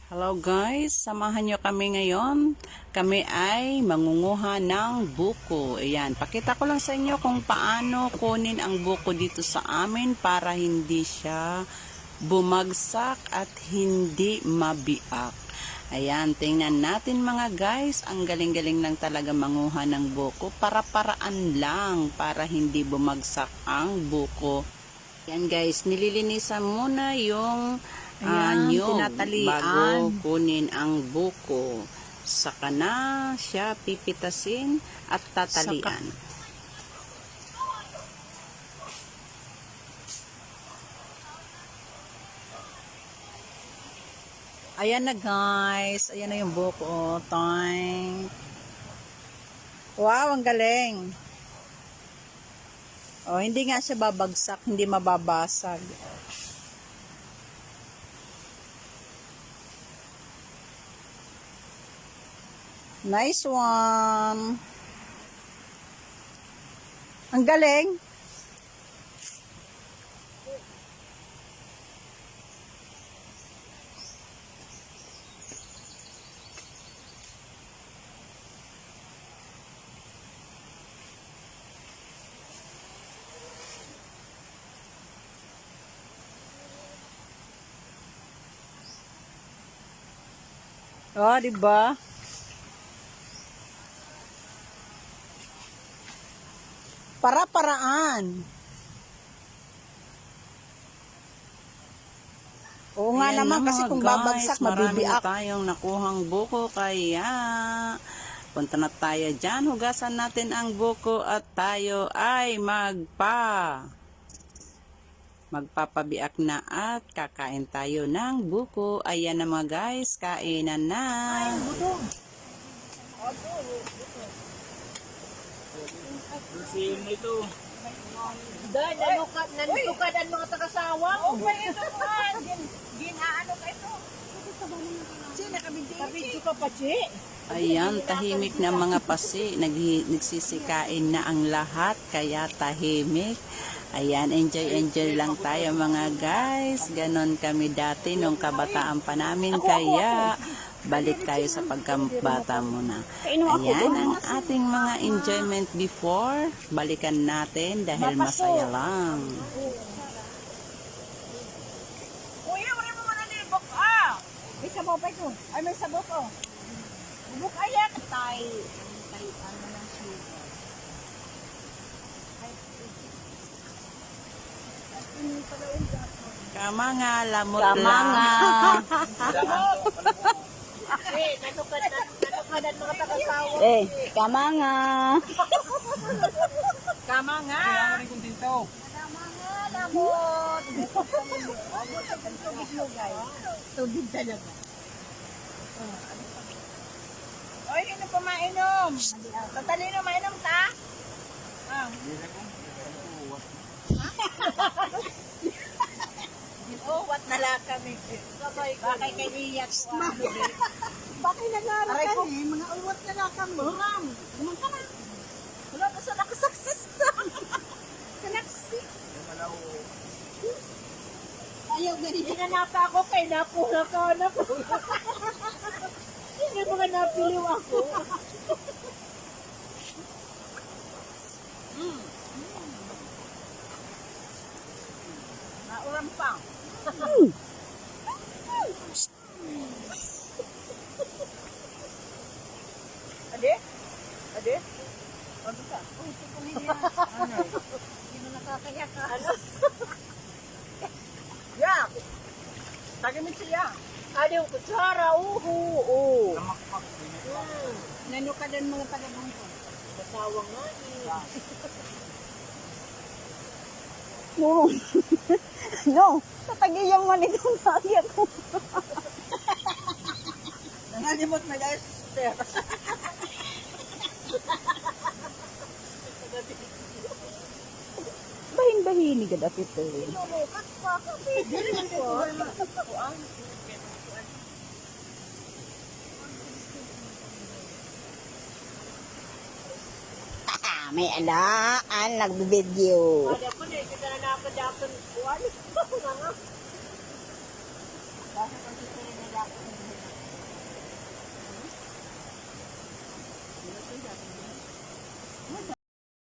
Hello guys, samahan nyo kami ngayon. Kami ay mangunguha ng buko. Ayan, pakita ko lang sa inyo kung paano kunin ang buko dito sa amin para hindi siya bumagsak at hindi mabiak. Ayan, tingnan natin mga guys. Ang galing-galing lang talaga manguha ng buko. Para-paraan lang para hindi bumagsak ang buko. Ayan guys, nililinisan muna yung nyog bago kunin ang buko. Saka na siya pipitasin at tatalian. Ayan na guys, ayan na yung buko. Time. Wow, ang galing. Oh, hindi nga siya babagsak, hindi mababasag. Nice one. Ang galing. Oh, diba? Para-paraan. Oo nga naman kasi kung babagsak, mabibiak. Marami tayong nakuhang buko kaya punta na tayo dyan. Hugasan natin ang buko at tayo ay magpapabiak na at kakain tayo ng buko. Ayan na mga guys, kainan na. Ay, buto. Lusin mo ito. Dahil nanukad ang mga tagasawa. O ba ito man? Ginaano ka ito? Sina kabidyo ka pa, Chi? Ayan, tahimik na mga pasi. Nagsisikain na ang lahat, kaya tahimik. Ayan, enjoy lang tayo mga guys. Ganon kami dati nung kabataan pa namin, kaya balik tayo sa pagkabata muna. Ayan ang ating mga enjoyment before. Balikan natin dahil masaya lang. Kuya, wala mo manalibok ah! May sabaw pa ito. Ay, may sabaw ko. Bubuk ayan. Tay, ano ng sugar. Kamanga, lamot Kamanga. lang. Nanukadan mga tagasawa. Kamanga. Kamanga. Kailangan rin kong tinto. Kamanga, lamot. Tubig mo, guys. Tubig talaga. Oy, sino pa mainom? Tatalino, mainom ka? What na lang kami. Bakay kay Iyat. Bakay na lang kami. Mga uwat na lang kami. Ma'am, naman ka na. Wala pa sa nakasaksis na. Kanaksi. Ayaw ganyan. Hinanapa ako kay napula ka. Hindi mga napiliw ako. Nauram pa. Ade? Ade? Ano ka? Uy, tukunin niya. Ano? Hindi mo nakakaya ka. Ano? Yak! Tagamit siya. Ade, yung kutsara. Uhu. Namakpak. Nanukadan mga taga-bangko. Kasawang nga eh. No. No. Tatagiyang man itong naya ko. Nangalimot na guys, sister. Bahin-bahini ka dapit ito. Lulukat pa kasi. Dili ko. May alaan, nagbibideo. Ada pun eh, kita na napadyakan. Wala.